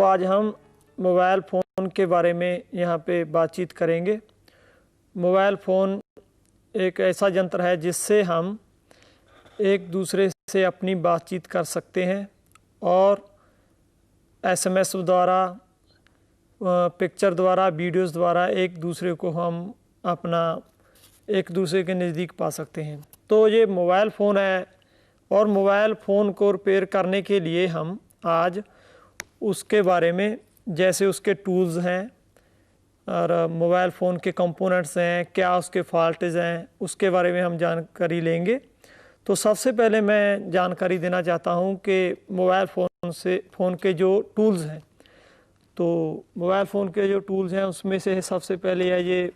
आज हम mobile phone के बारे में यहाँ पे बातचीत करेंगे। मोबाइल फ़ोन एक ऐसा यंत्र है जिससे हम एक दूसरे से अपनी बातचीत कर सकते हैं और एसएमएस द्वारा, पिक्चर द्वारा, वीडियोस द्वारा एक दूसरे को हम अपना एक दूसरे के नज़दीक पा सकते हैं। तो ये मोबाइल फ़ोन है और मोबाइल फ़ोन को रिपेयर करने के लिए हम आज उसके बारे में, जैसे उसके टूल्स हैं और मोबाइल फ़ोन के कंपोनेंट्स हैं, क्या उसके फॉल्ट्स हैं, उसके बारे में हम जानकारी लेंगे। तो सबसे पहले मैं जानकारी देना चाहता हूं कि मोबाइल फ़ोन के जो टूल्स हैं, तो मोबाइल फ़ोन के जो टूल्स हैं उसमें से सबसे पहले है ये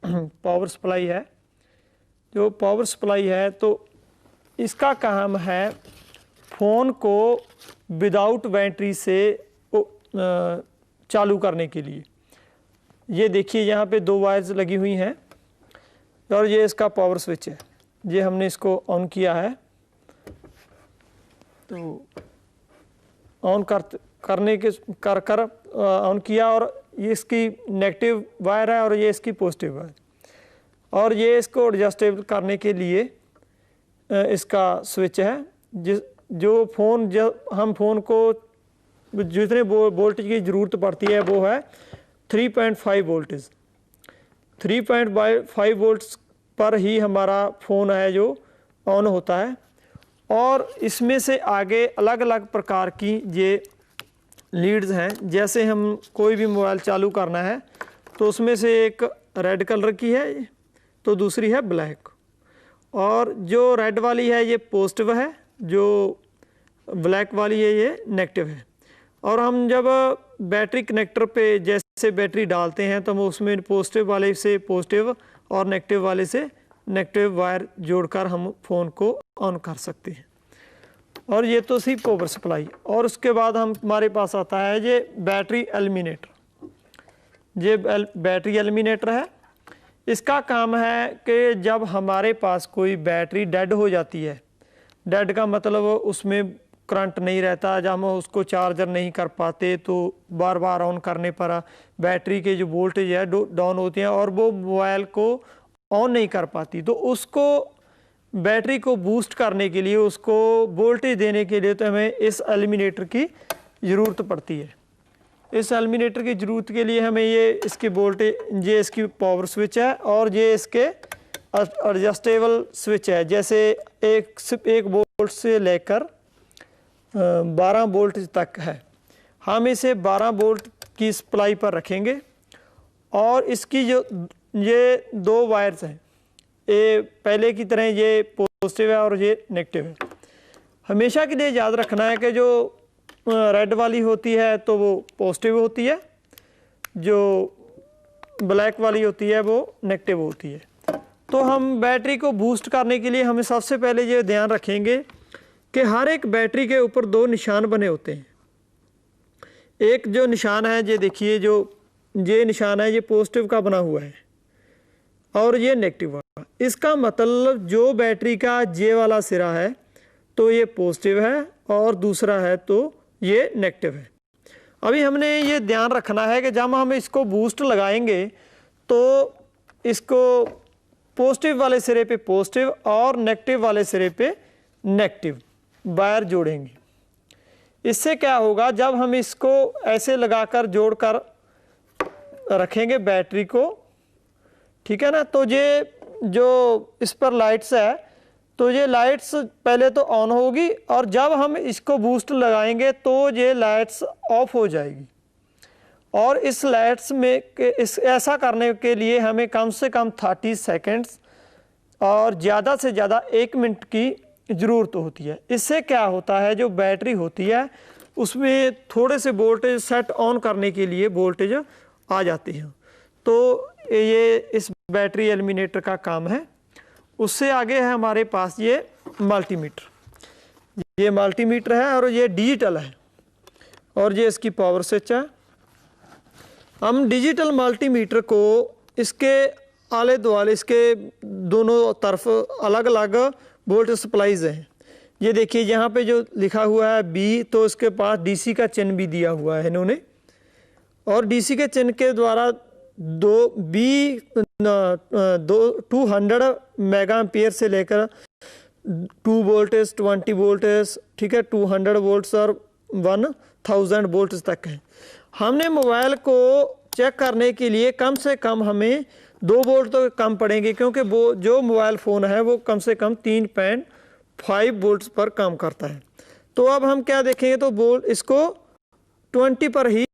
पावर सप्लाई है। जो पावर सप्लाई है तो इसका काम है फ़ोन को विदाउट बैटरी से चालू करने के लिए। ये देखिए यहाँ पे दो वायर्स लगी हुई हैं और ये इसका पावर स्विच है। ये हमने इसको ऑन किया है, तो ऑन करने के कर ऑन किया और ये इसकी नेगेटिव वायर है और ये इसकी पॉजिटिव वायर, और ये इसको एडजस्टेबल करने के लिए इसका स्विच है। हम फ़ोन को जितने वोल्टेज की ज़रूरत पड़ती है वो है 3.5 वोल्टेज। 3.5 वोल्ट्स पर ही हमारा फ़ोन है जो ऑन होता है। और इसमें से आगे अलग अलग प्रकार की ये लीड्स हैं। जैसे हम कोई भी मोबाइल चालू करना है तो उसमें से एक रेड कलर की है तो दूसरी है ब्लैक, और जो रेड वाली है ये पॉजिटिव है, जो ब्लैक वाली है ये नेगेटिव है। और हम जब बैटरी कनेक्टर पे जैसे बैटरी डालते हैं तो हम उसमें पॉजिटिव वाले से पॉजिटिव और नेगेटिव वाले से नेगेटिव वायर जोड़कर हम फ़ोन को ऑन कर सकते हैं। और ये तो सिर्फ पावर सप्लाई। और उसके बाद हमारे पास आता है ये बैटरी एलिमिनेटर। ये बैटरी एलिमिनेटर है। इसका काम है कि जब हमारे पास कोई बैटरी डेड हो जाती है, डेड का मतलब उसमें करंट नहीं रहता, जब हम उसको चार्जर नहीं कर पाते तो बार बार ऑन करने पर बैटरी के जो वोल्टेज है डाउन होती हैं और वो मोबाइल को ऑन नहीं कर पाती। तो उसको बैटरी को बूस्ट करने के लिए, उसको वोल्टेज देने के लिए तो हमें इस एलिमिनेटर की ज़रूरत पड़ती है। इस एलिमिनेटर की ज़रूरत के लिए हमें ये इसकी वोल्टेज, ये इसकी पावर स्विच है और ये इसके एडजस्टेबल स्विच है। जैसे एक वोल्ट से लेकर 12 वोल्ट तक है। हम इसे 12 वोल्ट की सप्लाई पर रखेंगे और इसकी जो ये दो वायर्स हैं, ये पहले की तरह ये पॉजिटिव है और ये नेगेटिव है। हमेशा के लिए याद रखना है कि जो रेड वाली होती है तो वो पॉजिटिव होती है, जो ब्लैक वाली होती है वो नेगेटिव होती है। तो हम बैटरी को बूस्ट करने के लिए हमें सबसे पहले ये ध्यान रखेंगे कि हर एक बैटरी के ऊपर दो निशान बने होते हैं। एक जो निशान है, ये देखिए, जो ये निशान है ये पॉजिटिव का बना हुआ है और ये नेगेटिव वाला। इसका मतलब जो बैटरी का ये वाला सिरा है तो ये पॉजिटिव है और दूसरा है तो ये नेगेटिव है। अभी हमने ये ध्यान रखना है कि जब हम इसको बूस्ट लगाएंगे तो इसको पॉजिटिव वाले सिरे पे पॉजिटिव और नेगेटिव वाले सिरे पे नेगेटिव वायर जोड़ेंगे। इससे क्या होगा, जब हम इसको ऐसे लगाकर जोड़कर रखेंगे बैटरी को, ठीक है ना, तो ये जो इस पर लाइट्स है तो ये लाइट्स पहले तो ऑन होगी और जब हम इसको बूस्ट लगाएंगे तो ये लाइट्स ऑफ हो जाएगी। और इस लाइट्स में ऐसा करने के लिए हमें कम से कम 30 सेकेंड्स और ज़्यादा से ज़्यादा 1 मिनट की ज़रूरत होती है। इससे क्या होता है, जो बैटरी होती है उसमें थोड़े से वोल्टेज सेट ऑन करने के लिए वोल्टेज आ जाती हैं। तो ये इस बैटरी एलिमिनेटर का काम है। उससे आगे है हमारे पास ये मल्टीमीटर। ये मल्टीमीटर है और ये डिजिटल है और ये इसकी पावर स्विच है। हम डिजिटल मल्टीमीटर को इसके आले दुआले, इसके दोनों तरफ अलग अलग वोल्टेज सप्लाईज हैं। ये देखिए यहाँ पे जो लिखा हुआ है बी, तो इसके पास डीसी का चिन्ह भी दिया हुआ है इन्होंने। और डीसी के चिन्ह के द्वारा 200 मेगा एम्पियर से लेकर 2 वोल्टेज 20 वोल्टेज, ठीक है, 200 वोल्ट्स और 1000 वोल्ट्स तक है। हमने मोबाइल को चेक करने के लिए कम से कम हमें 2 वोल्ट तो कम पड़ेंगे, क्योंकि वो जो मोबाइल फ़ोन है वो कम से कम 3.5 वोल्ट्स पर काम करता है। तो अब हम क्या देखेंगे, तो वोल्ट इसको 20 पर ही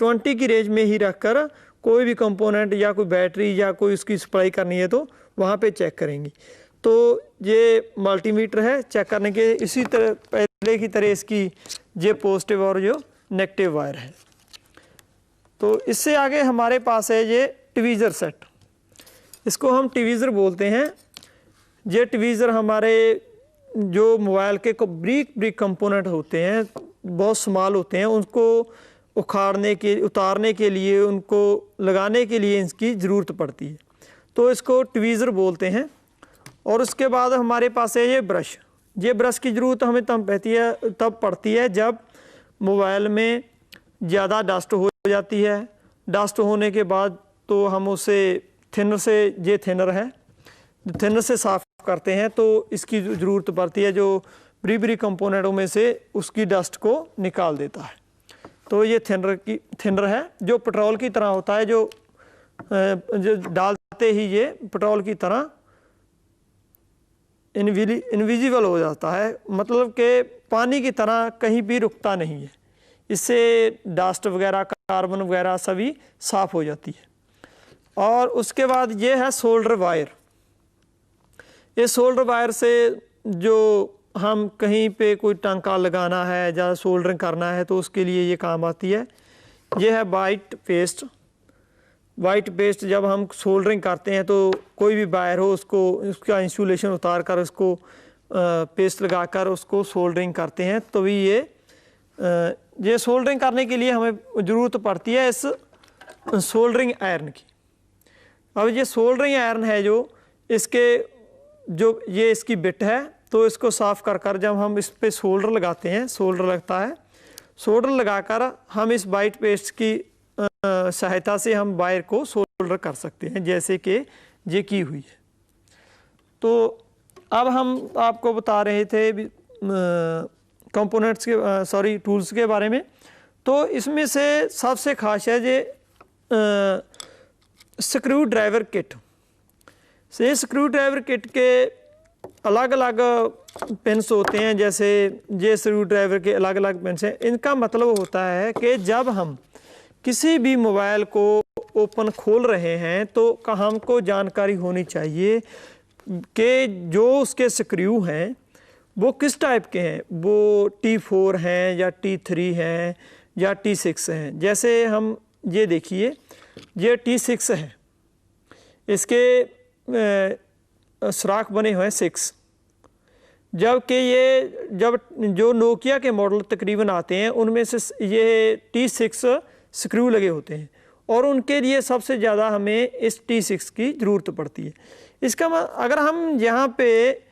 20 की रेंज में ही रखकर कोई भी कंपोनेंट या कोई बैटरी या कोई उसकी सप्लाई करनी है तो वहाँ पे चेक करेंगे। तो ये मल्टीमीटर है चेक करने के, इसी तरह पहले की तरह इसकी ये पॉजिटिव और जो नेगेटिव वायर है। तो इससे आगे हमारे पास है ये ट्वीज़र सेट, इसको हम ट्वीज़र बोलते हैं। ये ट्वीज़र हमारे जो मोबाइल के ब्रीक कंपोनेंट होते हैं, बहुत स्मॉल होते हैं, उनको उतारने के लिए, उनको लगाने के लिए इसकी ज़रूरत पड़ती है, तो इसको ट्वीज़र बोलते हैं। और उसके बाद हमारे पास है ये ब्रश। ये ब्रश की ज़रूरत हमें तब पड़ती है जब मोबाइल में ज़्यादा डस्ट हो जाती है। डस्ट होने के बाद तो हम उसे थिनर से, ये थिनर है, थिनर से साफ़ करते हैं, तो इसकी ज़रूरत पड़ती है, जो बड़ी कंपोनेंटों में से उसकी डस्ट को निकाल देता है। तो ये थिनर है जो पेट्रोल की तरह होता है, जो डालते ही ये पेट्रोल की तरह इनविजिबल हो जाता है, मतलब कि पानी की तरह कहीं भी रुकता नहीं है। इससे डस्ट वगैरह, कार्बन वगैरह सभी साफ़ हो जाती है। और उसके बाद ये है सोल्डर वायर। ये सोल्डर वायर से जो हम कहीं पे कोई टांका लगाना है या सोल्डरिंग करना है तो उसके लिए ये काम आती है। ये है वाइट पेस्ट। वाइट पेस्ट जब हम सोल्डरिंग करते हैं तो कोई भी वायर हो उसका इंसुलेशन उतार कर उसको पेस्ट लगाकर उसको सोल्डरिंग करते हैं, तो भी ये सोल्डरिंग करने के लिए हमें ज़रूरत पड़ती है इस सोल्डरिंग आयरन की। अब ये सोल्डरिंग आयरन है जो ये इसकी बिट है, तो इसको साफ़ कर जब हम इस पे सोल्डर लगाते हैं, सोल्डर लगता है, सोल्डर लगाकर हम इस वाइट पेस्ट की सहायता से हम वायर को सोल्डर कर सकते हैं, जैसे कि ये की हुई है। तो अब हम आपको बता रहे थे कंपोनेंट्स के टूल्स के बारे में। तो इसमें से सबसे खास है ये स्क्रू ड्राइवर किट। ये स्क्रू ड्राइवर किट के अलग अलग पिन्स होते हैं, जैसे ये स्क्रू ड्राइवर के अलग अलग पिन्स हैं। इनका मतलब होता है कि जब हम किसी भी मोबाइल को ओपन खोल रहे हैं तो हमको जानकारी होनी चाहिए कि जो उसके स्क्रू हैं वो किस टाइप के हैं, वो T4 हैं या T3 हैं या T6 हैं। जैसे हम ये देखिए, ये T6 है, इसके सुराख बने हुए हैं 6, जबकि जब जो नोकिया के मॉडल तकरीबन आते हैं उनमें से ये T6 स्क्रू लगे होते हैं, और उनके लिए सबसे ज़्यादा हमें इस T6 की ज़रूरत पड़ती है। इसका अगर हम यहाँ पे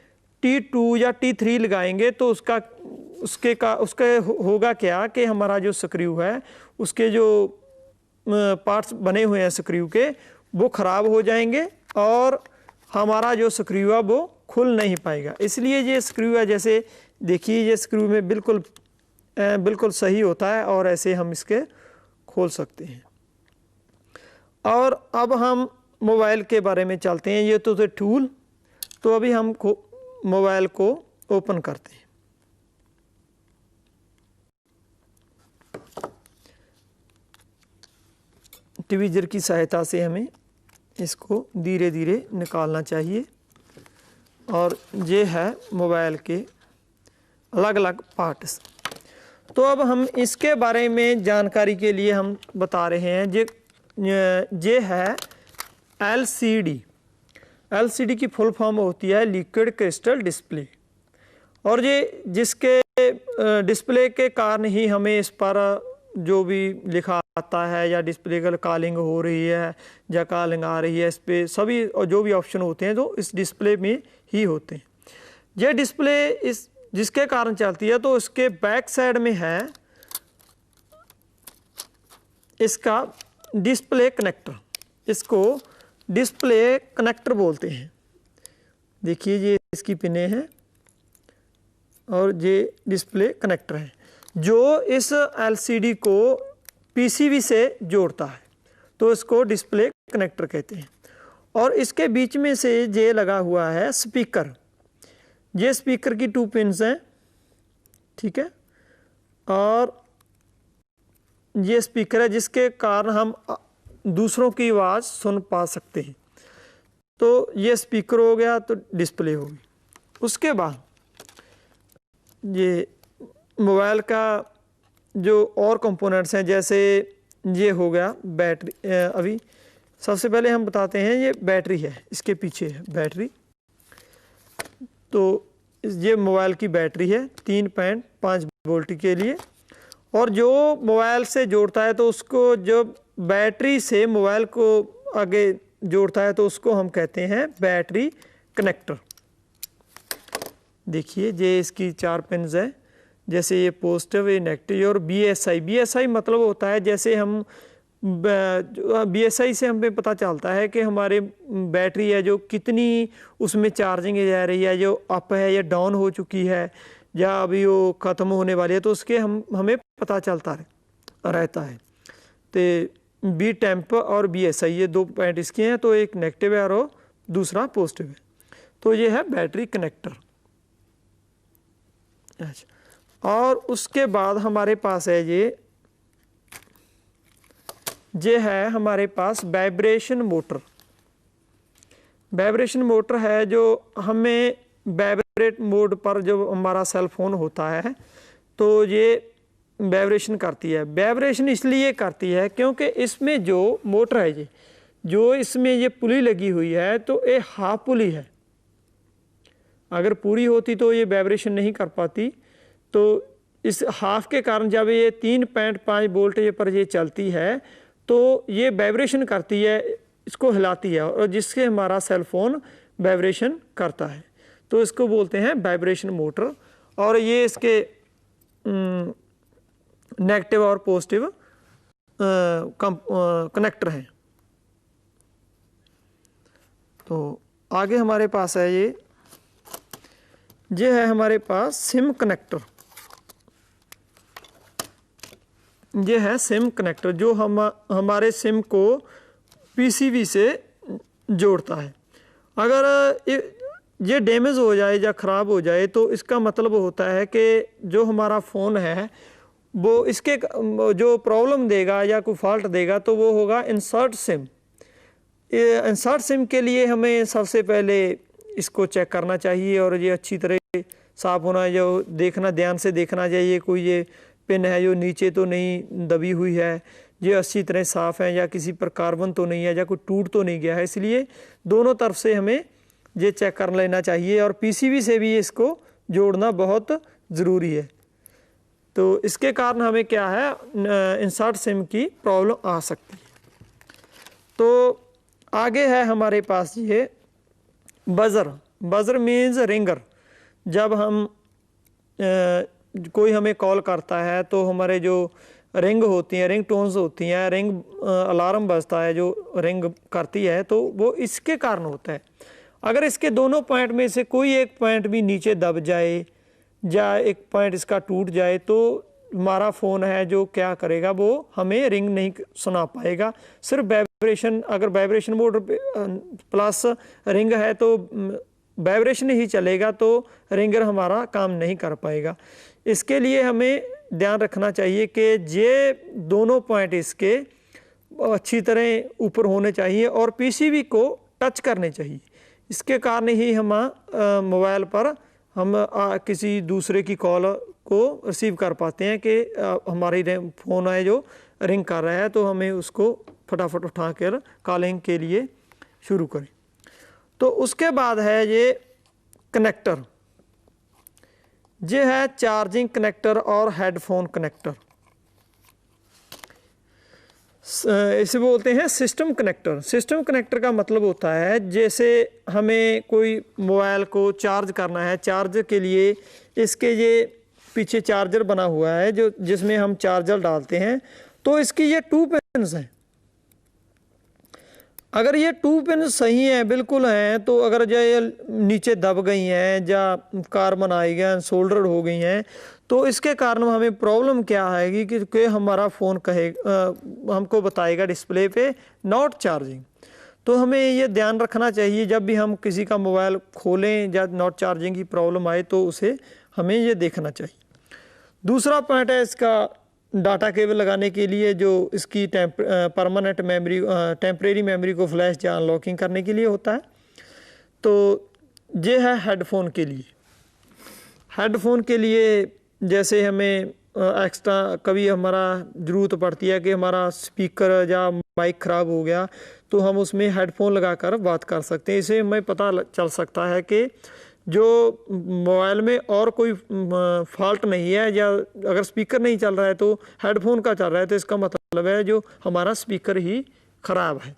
T2 या T3 लगाएंगे तो उसके होगा क्या कि हमारा जो स्क्रू है उसके जो पार्ट्स बने हुए हैं स्क्रू के वो ख़राब हो जाएंगे और हमारा जो स्क्रू है वो खुल नहीं पाएगा। इसलिए ये स्क्रू है, जैसे देखिए ये स्क्रू में बिल्कुल सही होता है और ऐसे हम इसके खोल सकते हैं। और अब हम मोबाइल के बारे में चलते हैं। ये तो थे टूल। तो अभी हम मोबाइल को ओपन करते हैं। ट्वीज़र की सहायता से हमें इसको धीरे धीरे निकालना चाहिए। और ये है मोबाइल के अलग अलग पार्ट्स। तो अब हम इसके बारे में जानकारी के लिए हम बता रहे हैं। ये है LCD। LCD की फुल फॉर्म होती है लिक्विड क्रिस्टल डिस्प्ले। और ये जिसके डिस्प्ले के कारण ही हमें इस पर जो भी लिखा आता है या डिस्प्ले का कॉलिंग हो रही है या कॉलिंग आ रही है, इस पर सभी जो भी ऑप्शन होते हैं तो इस डिस्प्ले में ही होते हैं। ये डिस्प्ले जिसके कारण चलती है तो इसके बैक साइड में है इसका डिस्प्ले कनेक्टर, इसको डिस्प्ले कनेक्टर बोलते हैं। देखिए ये इसकी पिने हैं और ये डिस्प्ले कनेक्टर है जो इस एलसीडी को पीसीबी से जोड़ता है, तो इसको डिस्प्ले कनेक्टर कहते हैं। और इसके बीच में से ये लगा हुआ है स्पीकर, ये स्पीकर की 2 पिन्स हैं, ठीक है। और ये स्पीकर है जिसके कारण हम दूसरों की आवाज़ सुन पा सकते हैं। तो ये स्पीकर हो गया, तो डिस्प्ले होगी। उसके बाद ये मोबाइल का जो और कंपोनेंट्स हैं, जैसे ये हो गया बैटरी। अभी सबसे पहले हम बताते हैं, ये बैटरी है, इसके पीछे है बैटरी। तो ये मोबाइल की बैटरी है 3.5 वोल्ट के लिए। और जो मोबाइल से जोड़ता है तो उसको, जो बैटरी से मोबाइल को आगे जोड़ता है तो उसको हम कहते हैं बैटरी कनेक्टर। देखिए ये इसकी 4 पिन्स है, जैसे ये पॉजिटिव, ये नेगेटिव और BSI मतलब होता है, जैसे हम BSI से हमें पता चलता है कि हमारे बैटरी है जो कितनी उसमें चार्जिंग जा रही है, जो अप है या डाउन हो चुकी है या अभी वो ख़त्म होने वाली है, तो उसके हमें पता चलता रहता है। तो बी टेम्प और BSI ये 2 पॉइंट इसके हैं, तो एक नेगेटिव है और दूसरा पॉजिटिव है। तो ये है बैटरी कनेक्टर। अच्छा, और उसके बाद हमारे पास है ये है हमारे पास वाइब्रेशन मोटर। वाइब्रेशन मोटर है जो हमें वाइब्रेट मोड पर जो हमारा सेल फोन होता है तो ये वाइब्रेशन करती है। वाइब्रेशन इसलिए करती है क्योंकि इसमें जो मोटर है, ये जो इसमें ये पुली लगी हुई है, तो ये हाफ पुली है। अगर पूरी होती तो ये वाइब्रेशन नहीं कर पाती। तो इस हाफ के कारण जब ये 3.5 वोल्ट पर ये चलती है तो ये वाइब्रेशन करती है, इसको हिलाती है, और जिससे हमारा सेल फोन वाइब्रेशन करता है। तो इसको बोलते हैं वाइब्रेशन मोटर। और ये इसके नेगेटिव और पॉजिटिव कनेक्टर हैं। तो आगे हमारे पास है ये है हमारे पास सिम कनेक्टर। ये है सिम कनेक्टर जो हमारे सिम को पीसीबी से जोड़ता है। अगर ये डैमेज हो जाए या ख़राब हो जाए तो इसका मतलब होता है कि जो हमारा फ़ोन है वो इसके जो प्रॉब्लम देगा या कोई फॉल्ट देगा तो वो होगा इंसर्ट सिम। इंसर्ट सिम के लिए हमें सबसे पहले इसको चेक करना चाहिए और ये अच्छी तरह साफ़ होना, जो देखना, ध्यान से देखना चाहिए कोई ये पिन है जो नीचे तो नहीं दबी हुई है, ये अच्छी तरह साफ़ है, या किसी पर कार्बन तो नहीं है, या कोई टूट तो नहीं गया है। इसलिए दोनों तरफ से हमें ये चेक कर लेना चाहिए। और पीसीबी से भी इसको जोड़ना बहुत ज़रूरी है। तो इसके कारण हमें क्या है, इंसर्ट सिम की प्रॉब्लम आ सकती है। तो आगे है हमारे पास ये बज़र। Buzzer means ringer. जब हम कोई हमें कॉल करता है तो हमारे जो रिंग होती हैं, रिंग टोन्स होती हैं, रिंग अलार्म बजता है जो रिंग करती है, तो वो इसके कारण होता है। अगर इसके दोनों पॉइंट में से कोई एक पॉइंट भी नीचे दब जाए या एक पॉइंट इसका टूट जाए तो हमारा फ़ोन है जो क्या करेगा, वो हमें रिंग नहीं सुना पाएगा। सिर्फ वाइब्रेशन, अगर वाइब्रेशन मोड प्लस रिंग है तो वाइब्रेशन ही चलेगा, तो रिंगर हमारा काम नहीं कर पाएगा। इसके लिए हमें ध्यान रखना चाहिए कि ये दोनों पॉइंट इसके अच्छी तरह ऊपर होने चाहिए और पीसीबी को टच करने चाहिए। इसके कारण ही हम मोबाइल पर हम किसी दूसरे की कॉल को रिसीव कर पाते हैं कि हमारी फ़ोन है जो रिंग कर रहा है, तो हमें उसको फटाफट उठा कर कॉलिंग के लिए शुरू करें। तो उसके बाद है ये कनेक्टर। ये है चार्जिंग कनेक्टर और हेडफोन कनेक्टर। इसे बोलते हैं सिस्टम कनेक्टर। सिस्टम कनेक्टर का मतलब होता है जैसे हमें कोई मोबाइल को चार्ज करना है, चार्ज के लिए इसके ये पीछे चार्जर बना हुआ है जो जिसमें हम चार्जर डालते हैं, तो इसकी ये 2 पिन्स हैं, अगर ये 2 पिन सही हैं, बिल्कुल हैं, तो अगर जो ये नीचे दब गई हैं या कार्बन आई गए सोल्डर्ड हो गई हैं, तो इसके कारण हमें प्रॉब्लम क्या आएगी कि हमारा फ़ोन हमको बताएगा डिस्प्ले पे नॉट चार्जिंग। तो हमें ये ध्यान रखना चाहिए जब भी हम किसी का मोबाइल खोलें या नॉट चार्जिंग की प्रॉब्लम आए तो उसे हमें ये देखना चाहिए। दूसरा पॉइंट है इसका डाटा केबल लगाने के लिए, जो इसकी परमानेंट मेमोरी टेम्परेरी मेमोरी को फ्लैश या अनलॉकिंग करने के लिए होता है। तो ये है हेडफोन के लिए। हेडफोन के लिए जैसे हमें एक्स्ट्रा कभी हमारा ज़रूरत पड़ती है कि हमारा स्पीकर या माइक ख़राब हो गया, तो हम उसमें हेडफोन लगाकर बात कर सकते हैं। इसे हमें पता चल सकता है कि जो मोबाइल में और कोई फॉल्ट नहीं है, या अगर स्पीकर नहीं चल रहा है तो हेडफोन का चल रहा है, तो इसका मतलब है जो हमारा स्पीकर ही ख़राब है।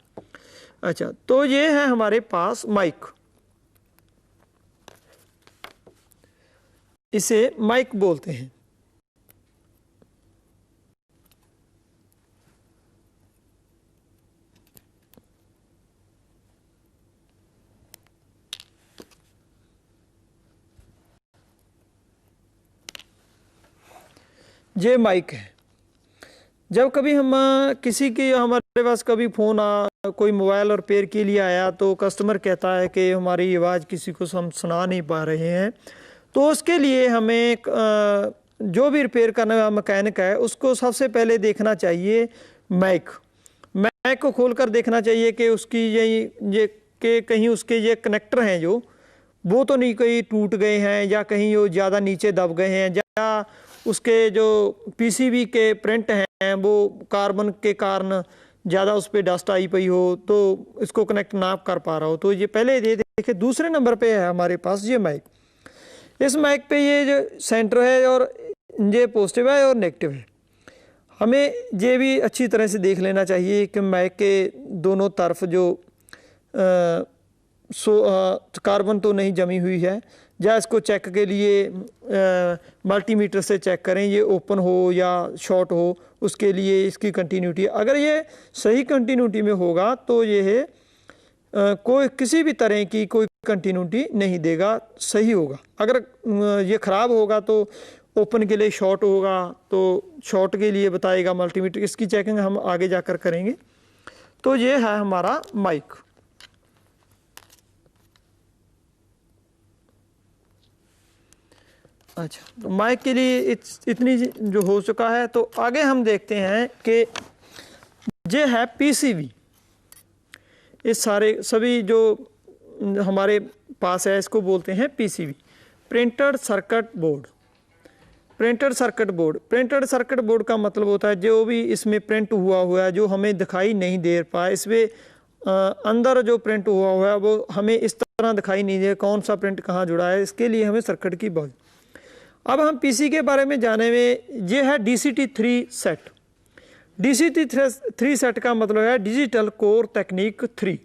अच्छा, तो ये है हमारे पास माइक, इसे माइक बोलते हैं। ये माइक है। जब कभी हम किसी के हमारे पास कभी फ़ोन कोई मोबाइल और रिपेयर के लिए आया, तो कस्टमर कहता है कि हमारी आवाज़ किसी को हम सुना नहीं पा रहे हैं, तो उसके लिए हमें जो भी रिपेयर करने वाला मैकेनिक है उसको सबसे पहले देखना चाहिए माइक को खोलकर देखना चाहिए कि उसकी ये कि कहीं उसके ये कनेक्टर हैं जो वो तो नहीं कहीं टूट गए हैं, या कहीं वो ज़्यादा नीचे दब गए हैं, या उसके जो पीसीबी के प्रिंट हैं वो कार्बन के कारण ज़्यादा उस पर डस्ट आई पई हो, तो इसको कनेक्ट ना कर पा रहा हो। तो ये पहले ये देखिए। दूसरे नंबर पे है हमारे पास ये माइक। इस माइक पे ये जो सेंटर है और ये पॉजिटिव है और नेगेटिव है। हमें ये भी अच्छी तरह से देख लेना चाहिए कि माइक के दोनों तरफ जो कार्बन तो नहीं जमी हुई है, या इसको चेक के लिए मल्टीमीटर से चेक करें ये ओपन हो या शॉर्ट हो, उसके लिए इसकी कंटिन्यूटी, अगर ये सही कंटिन्यूटी में होगा तो ये है कोई किसी भी तरह की कोई कंटिन्यूटी नहीं देगा, सही होगा। अगर ये ख़राब होगा तो ओपन के लिए शॉर्ट होगा, तो शॉर्ट के लिए बताएगा मल्टीमीटर। इसकी चेकिंग हम आगे जाकर करेंगे। तो ये है हमारा माइक। अच्छा, तो माइक के लिए इतनी जो हो चुका है, तो आगे हम देखते हैं कि ये है पीसीबी। इस सारे सभी जो हमारे पास है इसको बोलते हैं PCB, printed circuit board. Printed circuit board, printed circuit board का मतलब होता है जो भी इसमें प्रिंट हुआ है जो हमें दिखाई नहीं दे पाए, इसमें अंदर जो प्रिंट हुआ है वो हमें इस तरह दिखाई नहीं दे, कौन सा प्रिंट कहाँ जुड़ा है, इसके लिए हमें सर्किट की बहुत। अब हम पीसी के बारे में जाने में, ये है DCT3 सेट। DCT3 सेट का मतलब है डिजिटल कोर तकनीक 3।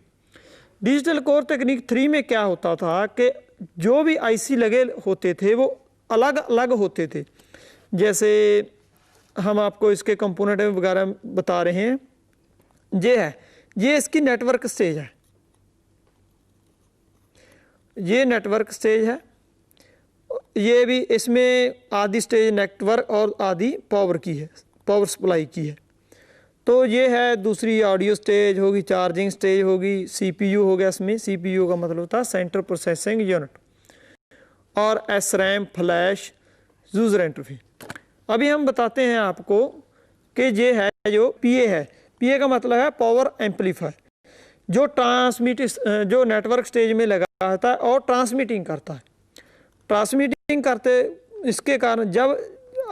डिजिटल कोर तकनीक 3 में क्या होता था कि जो भी आईसी लगे होते थे वो अलग अलग होते थे। जैसे हम आपको इसके कंपोनेंट वगैरह बता रहे हैं, ये इसकी नेटवर्क स्टेज है, ये नेटवर्क स्टेज है। ये भी इसमें आधी स्टेज नेटवर्क और आधी पावर की है, पावर सप्लाई की है। तो ये है दूसरी ऑडियो स्टेज होगी, चार्जिंग स्टेज होगी, CPU हो गया। इसमें CPU का मतलब होता है सेंट्रल प्रोसेसिंग यूनिट, और SRAM, फ्लैश, यूजर इंटरफेस। अभी हम बताते हैं आपको कि ये है जो PA है। PA का मतलब है पावर एम्पलीफायर, जो नेटवर्क स्टेज में लगा रहता है और ट्रांसमिटिंग करता है। ट्रांसमिटिंग करते इसके कारण जब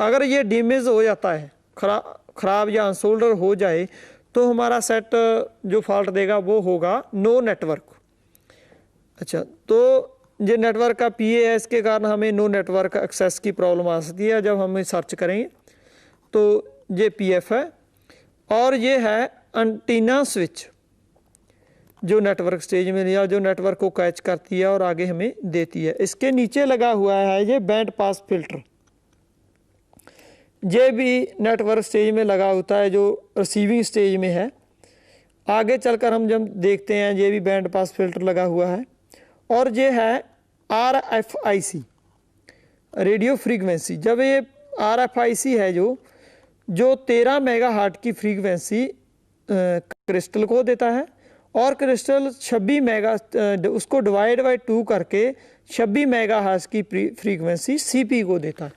अगर ये डैमेज हो जाता है, ख़राब या अनसोल्डर हो जाए, तो हमारा सेट जो फॉल्ट देगा वो होगा नो नेटवर्क। अच्छा, तो ये नेटवर्क का PA है, इसके कारण हमें नो नेटवर्क एक्सेस की प्रॉब्लम आ सकती है जब हम सर्च करेंगे। तो ये PF है, और ये है एंटीना स्विच, जो नेटवर्क स्टेज में या जो नेटवर्क को कैच करती है और आगे हमें देती है। इसके नीचे लगा हुआ है ये बैंड पास फिल्टर। ये भी नेटवर्क स्टेज में लगा होता है जो रिसीविंग स्टेज में है। आगे चलकर हम जब देखते हैं ये भी बैंड पास फिल्टर लगा हुआ है। और ये है RFIC रेडियो फ्रीक्वेंसी। जब ये RFIC है जो 13 मेगाहर्ट्ज की फ्रीक्वेंसी क्रिस्टल को देता है और क्रिस्टल 26 मेगा उसको डिवाइड बाई 2 करके 26 मेगाहर्ट्ज की फ्रीक्वेंसी CP को देता है।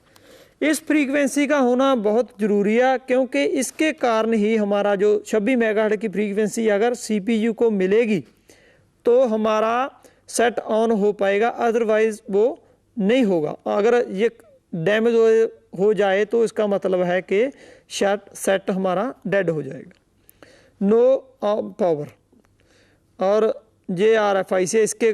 इस फ्रीक्वेंसी का होना बहुत ज़रूरी है क्योंकि इसके कारण ही हमारा जो 26 मेगाहर्ट्ज की फ्रीक्वेंसी अगर CPU को मिलेगी तो हमारा सेट ऑन हो पाएगा, अदरवाइज़ वो नहीं होगा। अगर ये डैमेज हो जाए तो इसका मतलब है कि सेट हमारा डेड हो जाएगा। No power. और ये RFIC इसके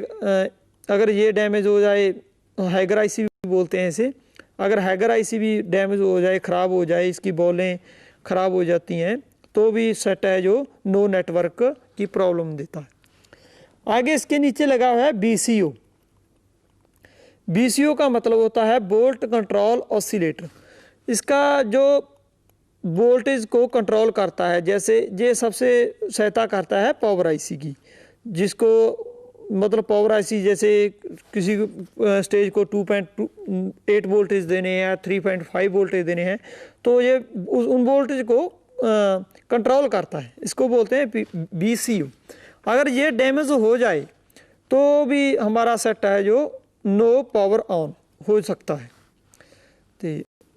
अगर ये डैमेज हो जाए, हैगर IC भी बोलते हैं इसे, अगर हैगर IC भी डैमेज हो जाए, ख़राब हो जाए, इसकी बॉलें ख़राब हो जाती हैं तो भी सेट है जो नो नेटवर्क की प्रॉब्लम देता है। आगे इसके नीचे लगा हुआ है BCO। BCO का मतलब होता है बोल्ट कंट्रोल ऑसिलेटर। इसका जो वोल्टेज को कंट्रोल करता है, जैसे ये सबसे सहायता करता है पावर IC की, जिसको मतलब पावर IC जैसे किसी स्टेज को 2.8 वोल्टेज देने हैं या 3.5 वोल्टेज देने हैं तो ये उन वोल्टेज को कंट्रोल करता है, इसको बोलते हैं BCO। अगर ये डैमेज हो जाए तो भी हमारा सेट है जो नो पावर ऑन हो सकता है। तो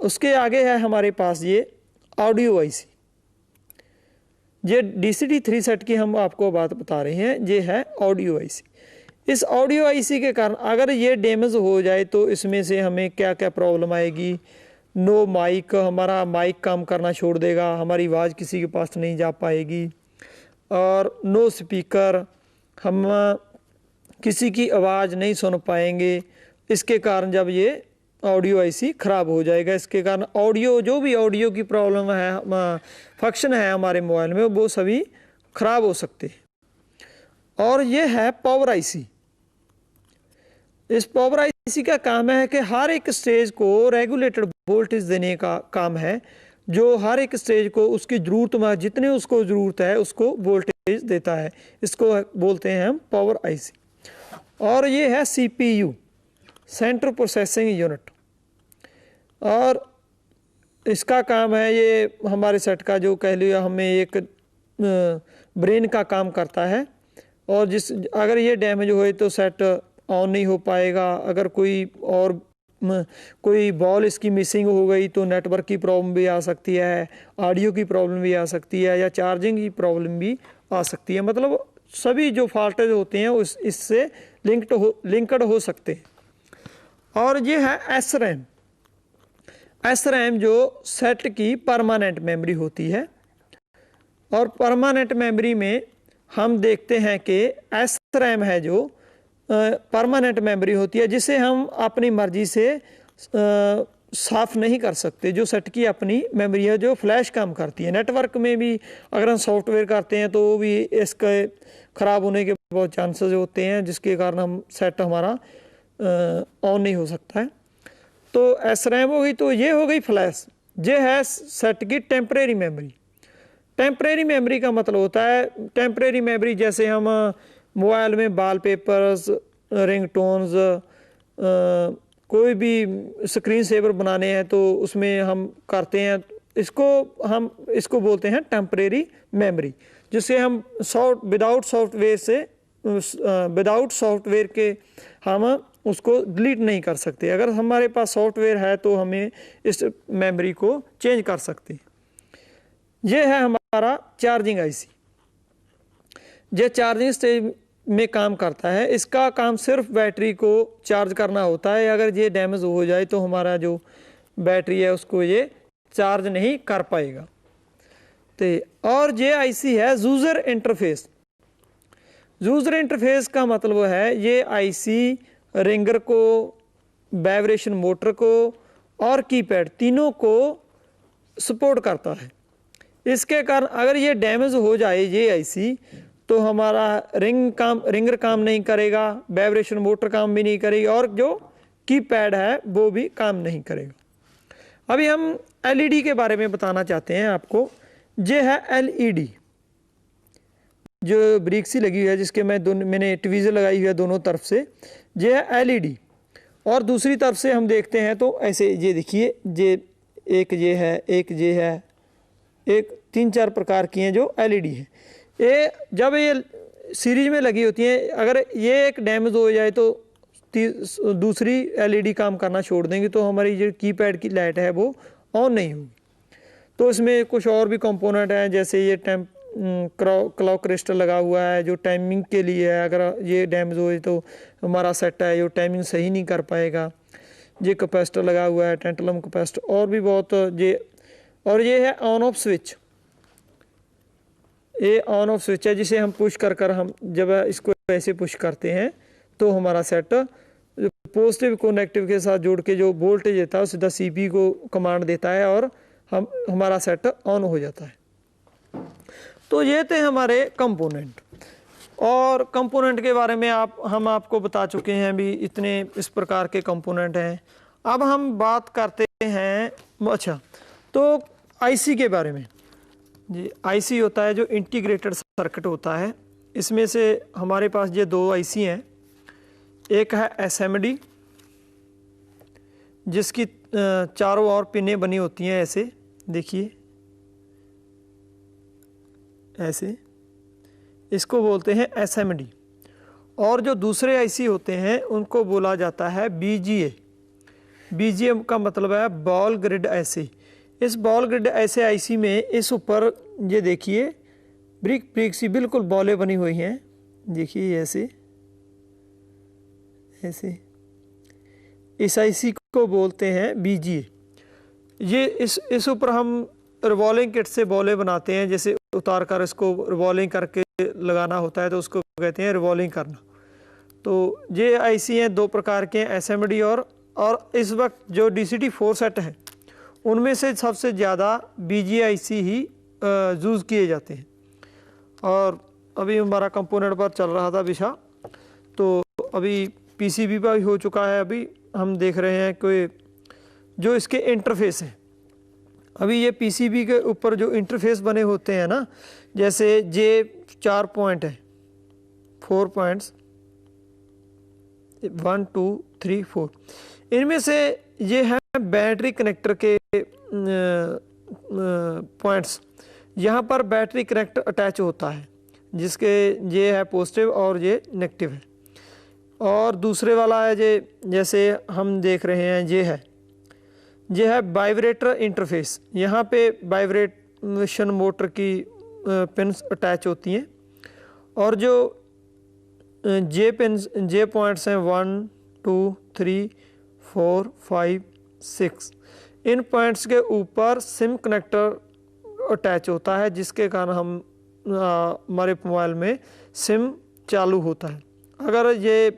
उसके आगे है हमारे पास ये ऑडियो IC। ये DCT-3 सेट की हम आपको बात बता रहे हैं, ये है ऑडियो IC। इस ऑडियो IC के कारण अगर ये डैमेज हो जाए तो इसमें से हमें क्या क्या प्रॉब्लम आएगी। नो माइक, हमारा माइक काम करना छोड़ देगा, हमारी आवाज़ किसी के पास नहीं जा पाएगी। और नो स्पीकर, हम किसी की आवाज़ नहीं सुन पाएंगे। इसके कारण जब ये ऑडियो IC ख़राब हो जाएगा, इसके कारण ऑडियो जो भी ऑडियो की प्रॉब्लम है, फंक्शन है हमारे मोबाइल में, वो सभी ख़राब हो सकते हैं। और ये है पावर IC। इस पावर IC का काम है कि हर एक स्टेज को रेगुलेटेड वोल्टेज देने का काम है, जो हर एक स्टेज को उसकी ज़रूरत में जितने उसको ज़रूरत है उसको वोल्टेज देता है। इसको बोलते हैं हम पावर IC। और ये है CPU सेंट्रल प्रोसेसिंग यूनिट। और इसका काम है, ये हमारे सेट का जो कह लिया हमें एक ब्रेन का काम करता है। और अगर ये डैमेज होए तो सेट ऑन नहीं हो पाएगा। अगर कोई बॉल इसकी मिसिंग हो गई तो नेटवर्क की प्रॉब्लम भी आ सकती है, ऑडियो की प्रॉब्लम भी आ सकती है, या चार्जिंग की प्रॉब्लम भी आ सकती है। मतलब सभी जो फॉल्टेज होते हैं इससे लिंक्ड हो सकते हैं। और ये है SRAM। SRAM जो सेट की परमानेंट मेमोरी होती है। और परमानेंट मेमोरी में हम देखते हैं कि SRAM है जो परमानेंट मेमोरी होती है, जिसे हम अपनी मर्जी से साफ़ नहीं कर सकते। जो सेट की अपनी मेमोरी है जो फ्लैश काम करती है। नेटवर्क में भी अगर हम सॉफ्टवेयर करते हैं तो वो भी इसके ख़राब होने के बहुत चांसेस होते हैं, जिसके कारण हम सेट हमारा ऑन नहीं हो सकता है। तो SRAM हो गई, तो ये हो गई फ्लैश। ये है सेट की टेम्परेरी मेमोरी। टेम्परेरी मेमोरी का मतलब होता है, टेम्परेरी मेमोरी जैसे हम मोबाइल में वॉलपेपर्स, रिंगटोन्स, कोई भी स्क्रीन सेवर बनाने हैं तो उसमें हम करते हैं, इसको बोलते हैं टेम्परेरी मेमोरी, जिसे हम विदाउट सॉफ्टवेयर के हम उसको डिलीट नहीं कर सकते। अगर हमारे पास सॉफ्टवेयर है तो हमें इस मेमोरी को चेंज कर सकते हैं। ये है हमारा चार्जिंग IC। ये चार्जिंग स्टेज में काम करता है। इसका काम सिर्फ बैटरी को चार्ज करना होता है। अगर ये डैमेज हो जाए तो हमारा जो बैटरी है उसको ये चार्ज नहीं कर पाएगा। तो और ये IC है यूज़र इंटरफेस। यूज़र इंटरफेस का मतलब है ये IC रिंगर को, वाइब्रेशन मोटर को और कीपैड तीनों को सपोर्ट करता है। इसके कारण अगर ये डैमेज हो जाए ये IC तो हमारा रिंगर काम नहीं करेगा, वाइब्रेशन मोटर काम भी नहीं करेगी और जो कीपैड है वो भी काम नहीं करेगा। अभी हम एलईडी के बारे में बताना चाहते हैं आपको। ये है एलईडी, जो ब्रिक सी लगी हुई है, जिसके मैंने ट्वीज़र लगाई हुई है दोनों तरफ से, ये है एलईडी। और दूसरी तरफ से हम देखते हैं तो ऐसे, ये देखिए, ये एक ये है, एक ये है, एक 3-4 प्रकार की हैं जो एलईडी है। ये जब ये सीरीज में लगी होती हैं, अगर ये एक डैमेज हो जाए तो दूसरी एलईडी काम करना छोड़ देंगी, तो हमारी जो कीपैड की लाइट है वो ऑन नहीं होगी। तो इसमें कुछ और भी कंपोनेंट हैं, जैसे ये क्लॉक क्रिस्टल लगा हुआ है जो टाइमिंग के लिए है। अगर ये डैमेज हो तो हमारा सेट है जो टाइमिंग सही नहीं कर पाएगा। ये कैपेसिटर लगा हुआ है, टेंटलम कैपेसिटर, और भी बहुत ये। और ये है ऑन ऑफ स्विच, ये ऑन ऑफ स्विच है जिसे हम पुश कर हम जब इसको ऐसे पुश करते हैं तो हमारा सेट पॉजिटिव को नेगेटिव के साथ जोड़ के जो वोल्टेज देता है सीधा सीपी को कमांड देता है और हमारा सेट ऑन हो जाता है। तो ये थे हमारे कंपोनेंट। और कंपोनेंट के बारे में हम आपको बता चुके हैं भी, इतने इस प्रकार के कंपोनेंट हैं। अब हम बात करते हैं, अच्छा, तो आईसी के बारे में। जी, आईसी होता है जो इंटीग्रेटेड सर्किट होता है। इसमें से हमारे पास ये 2 आईसी हैं। एक है एसएमडी, जिसकी चारों ओर पिनें बनी होती हैं, ऐसे देखिए, ऐसे, इसको बोलते हैं एसएमडी। और जो दूसरे आईसी होते हैं उनको बोला जाता है बीजीए। बीजीए का मतलब है बॉल ग्रिड ऐसे। इस बॉल ग्रिड ऐसे आईसी में इस ऊपर ये देखिए ब्रिक सी बिल्कुल बॉलें बनी हुई हैं, देखिए ऐसे ऐसे। इस आईसी को बोलते हैं बीजीए। ये इस ऊपर हम रिवॉल्विंग किट से बॉलें बनाते हैं, जैसे उतार कर इसको रिवॉल्विंग करके लगाना होता है तो उसको कहते हैं रिवॉल्विंग करना। तो ये आईसी हैं 2 प्रकार के, एसएमडी और इस वक्त जो डीसीटी 4 सेट है उनमें से सबसे ज़्यादा बीजीए आईसी ही यूज़ किए जाते हैं। और अभी हमारा कंपोनेंट पर चल रहा था विषय, तो अभी पीसीबी पर हो चुका है। अभी हम देख रहे हैं कि जो इसके इंटरफेस हैं, अभी ये पीसीबी के ऊपर जो इंटरफेस बने होते हैं ना, जैसे ये 4 पॉइंट है, 4 पॉइंट्स, 1 2 3 4, इनमें से ये है बैटरी कनेक्टर के पॉइंट्स। यहाँ पर बैटरी कनेक्टर अटैच होता है, जिसके ये है पॉजिटिव और ये नेगेटिव है। और दूसरे वाला है ये, जैसे हम देख रहे हैं, ये है वाइब्रेटर इंटरफेस। यहाँ पे वाइब्रेशन मोटर की पिन्स अटैच होती हैं। और जो जे पॉइंट्स हैं 1 2 3 4 5 6, इन पॉइंट्स के ऊपर सिम कनेक्टर अटैच होता है, जिसके कारण हम हमारे मोबाइल में सिम चालू होता है। अगर ये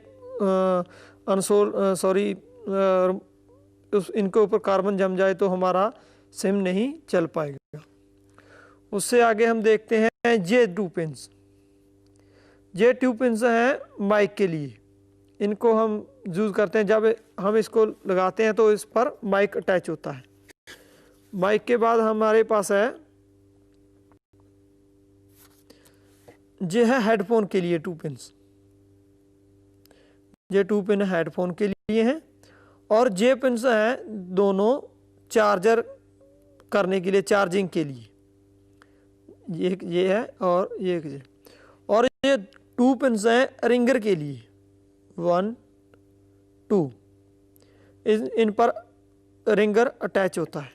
इनके ऊपर कार्बन जम जाए तो हमारा सिम नहीं चल पाएगा। उससे आगे हम देखते हैं ये 2 पिन्स। ये 2 पिन्स हैं माइक के लिए। इनको हम यूज़ करते हैं जब हम इसको लगाते हैं तो इस पर माइक अटैच होता है। माइक के बाद हमारे पास है, ये है हेडफोन के लिए 2 पिन्स। ये 2 पिन हेडफोन के लिए हैं। और ये पिन्स हैं दोनों चार्जर करने के लिए, चार्जिंग के लिए। ये है और ये। और ये 2 पिन्स हैं रिंगर के लिए, 1 2, इन पर रिंगर अटैच होता है।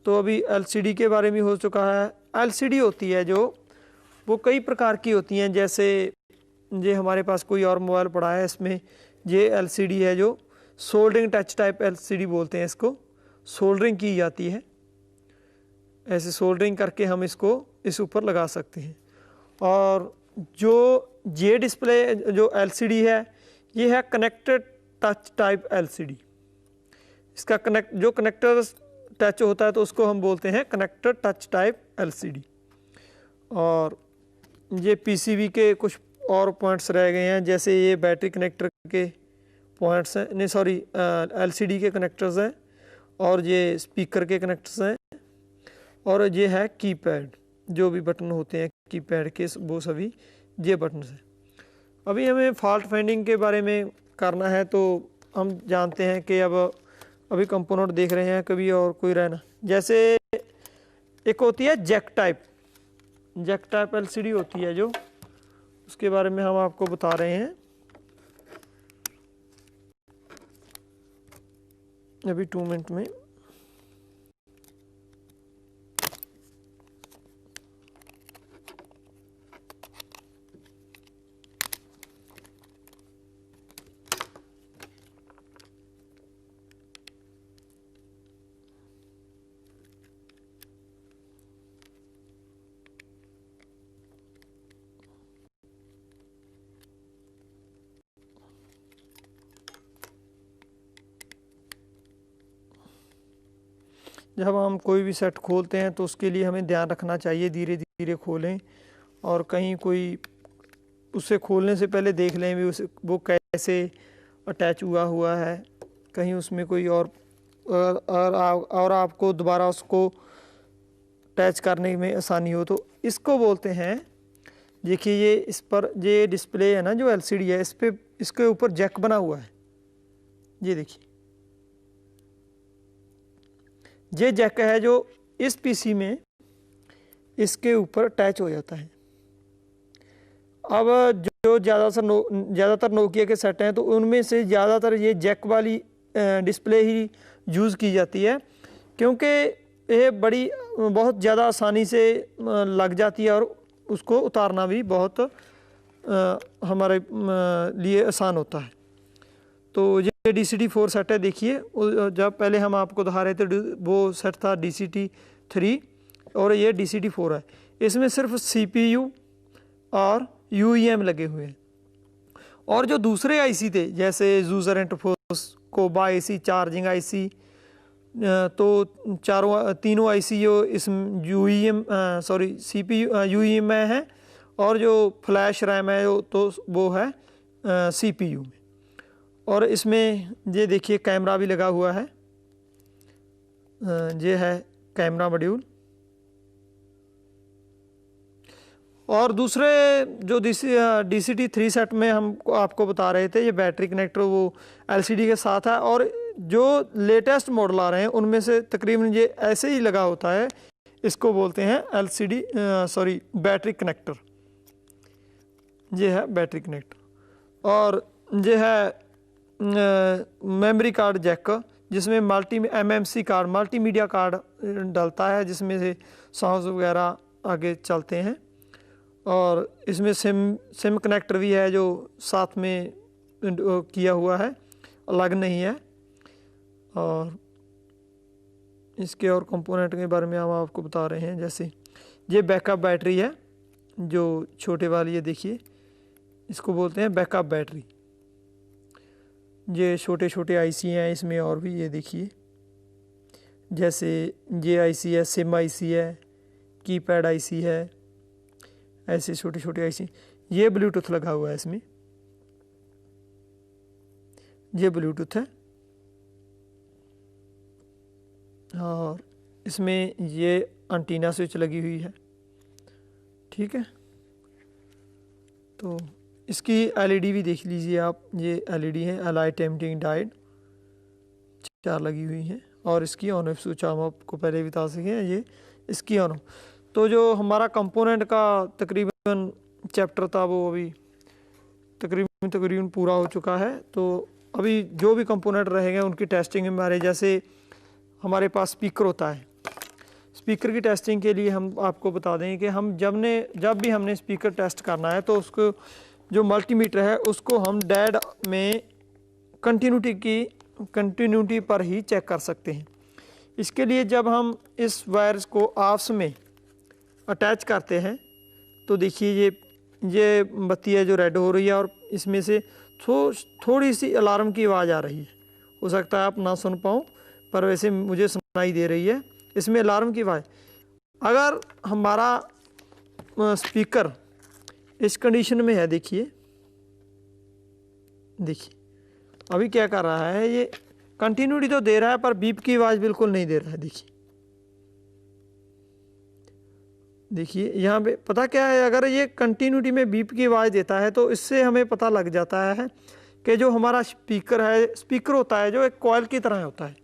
तो अभी एलसीडी के बारे में हो चुका है। एलसीडी होती है जो, वो कई प्रकार की होती हैं। जैसे ये हमारे पास कोई और मोबाइल पड़ा है, इसमें ये एलसीडी है जो सोल्डरिंग टच टाइप एलसीडी बोलते हैं इसको। सोल्डरिंग की जाती है, ऐसे सोल्डरिंग करके हम इसको इस ऊपर लगा सकते हैं। और जो ये डिस्प्ले जो एलसीडी है, ये है कनेक्टेड टच टाइप एलसीडी। इसका जो कनेक्टर टच होता है तो उसको हम बोलते हैं कनेक्टेड टच टाइप एलसीडी। और ये पीसीबी के कुछ और पॉइंट्स रह गए हैं, जैसे ये बैटरी कनेक्टर के पॉइंट्स हैं, नहीं सॉरी एलसीडी के कनेक्टर्स हैं। और ये स्पीकर के कनेक्टर्स हैं, और ये है कीपैड, जो भी बटन होते हैं कीपैड के वो सभी ये बटन हैं। अभी हमें फॉल्ट फाइंडिंग के बारे में करना है, तो हम जानते हैं कि अब अभी कंपोनेंट देख रहे हैं, कभी और कोई रहना, जैसे एक होती है जैक टाइप एलसीडी होती है, जो उसके बारे में हम आपको बता रहे हैं अभी 2 मिनट में। जब हम कोई भी सेट खोलते हैं तो उसके लिए हमें ध्यान रखना चाहिए, धीरे धीरे खोलें, और कहीं कोई उसे खोलने से पहले देख लें भी उसे वो कैसे अटैच हुआ है, कहीं उसमें कोई और आपको दोबारा उसको अटैच करने में आसानी हो। तो इसको बोलते हैं, देखिए ये इस पर ये डिस्प्ले है ना जो एलसीडी है, इस पे इसके ऊपर जैक बना हुआ है, ये देखिए ये जैक है जो इस पीसी में इसके ऊपर अटैच हो जाता है। अब जो ज़्यादातर नोकिया के सेट हैं तो उनमें से ज़्यादातर ये जैक वाली डिस्प्ले ही यूज़ की जाती है, क्योंकि ये बहुत ज़्यादा आसानी से लग जाती है और उसको उतारना भी बहुत हमारे लिए आसान होता है। तो ये DCT-4 सेट है, देखिए जब पहले हम आपको दिखा रहे थे वो सेट था DCT-3 और ये DCT-4 है। इसमें सिर्फ CPU और UEM लगे हुए हैं, और जो दूसरे आईसी थे जैसे यूज़र इंटरफेस, कोबा आईसी, चार्जिंग आईसी, तो तीनों आईसी जो इस CPU UEM में है, और जो फ्लैश रैम है तो वो है CPU में। और इसमें ये देखिए कैमरा भी लगा हुआ है, ये है कैमरा मॉड्यूल। और दूसरे जो DCT-3 सेट में हम आपको बता रहे थे, ये बैटरी कनेक्टर वो LCD के साथ है, और जो लेटेस्ट मॉडल आ रहे हैं उनमें से तकरीबन ये ऐसे ही लगा होता है, इसको बोलते हैं बैटरी कनेक्टर। ये है बैटरी कनेक्टर, और ये है मेमोरी कार्ड जैक, जिसमें MMC कार्ड मल्टीमीडिया कार्ड डलता है, जिसमें से सॉन्ग्स वगैरह आगे चलते हैं। और इसमें सिम कनेक्टर भी है जो साथ में किया हुआ है, अलग नहीं है। और इसके और कंपोनेंट के बारे में हम आपको बता रहे हैं, जैसे ये बैकअप बैटरी है जो छोटे वाली है, देखिए इसको बोलते हैं बैकअप बैटरी। ये छोटे छोटे आईसी हैं इसमें, और भी ये देखिए जैसे ये आईसी है, सिम आईसी है, कीपैड आईसी है, ऐसे छोटे छोटे आईसी। ये ब्लूटूथ लगा हुआ है इसमें, ये ब्लूटूथ है, और इसमें ये एंटीना स्विच लगी हुई है, ठीक है। तो इसकी LED भी देख लीजिए आप, ये LED है, अलाइट एमिटिंग डायोड 4 लगी हुई हैं, और इसकी ऑन ऑफ स्विच हम आपको पहले बता सकें, ये इसकी ऑन ऑफ। तो जो हमारा कंपोनेंट का तकरीबन चैप्टर था वो अभी तकरीबन पूरा हो चुका है। तो अभी जो भी कंपोनेंट रहेंगे उनकी टेस्टिंग हमारे, जैसे हमारे पास स्पीकर होता है, स्पीकर की टेस्टिंग के लिए हम आपको बता दें कि हम जब भी हमने स्पीकर टेस्ट करना है तो उसको जो मल्टीमीटर है उसको हम डेड में कंटिन्यूटी पर ही चेक कर सकते हैं। इसके लिए जब हम इस वायर्स को आपस में अटैच करते हैं तो देखिए ये बत्ती है जो रेड हो रही है, और इसमें से थोड़ी सी अलार्म की आवाज़ आ रही है। हो सकता है आप ना सुन पाऊँ, पर वैसे मुझे सुनाई दे रही है इसमें अलार्म की आवाज़। अगर हमारा स्पीकर इस कंडीशन में है, देखिए अभी क्या कर रहा है, ये कंटिन्यूटी तो दे रहा है पर बीप की आवाज़ बिल्कुल नहीं दे रहा है। देखिए यहाँ पे पता क्या है, अगर ये कंटिन्यूटी में बीप की आवाज़ देता है तो इससे हमें पता लग जाता है कि जो हमारा स्पीकर है, स्पीकर होता है जो एक कॉइल की तरह होता है,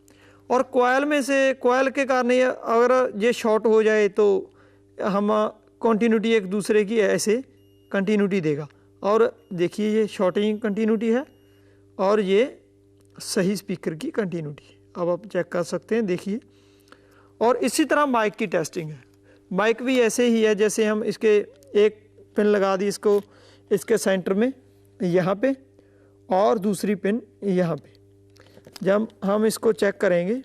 और कॉइल में से कॉइल के कारण ये अगर ये शॉर्ट हो जाए तो हम कंटिन्यूटी एक दूसरे की ऐसे कंटिन्यूटी देगा। और देखिए ये शॉर्टिंग कंटिन्यूटी है और ये सही स्पीकर की कंटिन्यूटी है। अब आप चेक कर सकते हैं, देखिए। और इसी तरह माइक की टेस्टिंग है। माइक भी ऐसे ही है, जैसे हम इसके एक पिन लगा दी इसको इसके सेंटर में यहाँ पे और दूसरी पिन यहाँ पे। जब हम इसको चेक करेंगे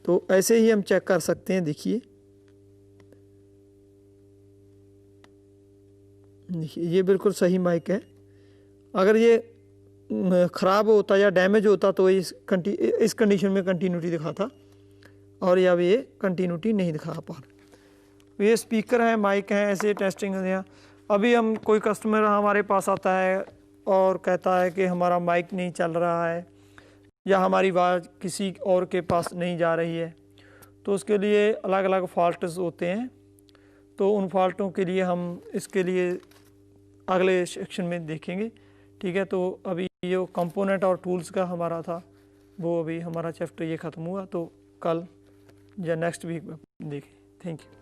तो ऐसे ही हम चेक कर सकते हैं। देखिए ये बिल्कुल सही माइक है। अगर ये ख़राब होता या डैमेज होता तो इस कंडीशन में कंटिन्यूटी दिखाता, और अब ये कंटिन्यूटी नहीं दिखा पा रहा। ये स्पीकर हैं, माइक हैं, ऐसे टेस्टिंग है। अभी हम कोई कस्टमर हमारे पास आता है और कहता है कि हमारा माइक नहीं चल रहा है या हमारी आवाज़ किसी और के पास नहीं जा रही है, तो उसके लिए अलग अलग फॉल्ट्स होते हैं। तो उन फॉल्टों के लिए हम इसके लिए अगले सेक्शन में देखेंगे, ठीक है। तो अभी जो कंपोनेंट और टूल्स का हमारा था वो अभी हमारा चैप्टर ये ख़त्म हुआ, तो कल या नेक्स्ट वीक में देखें। Thank you.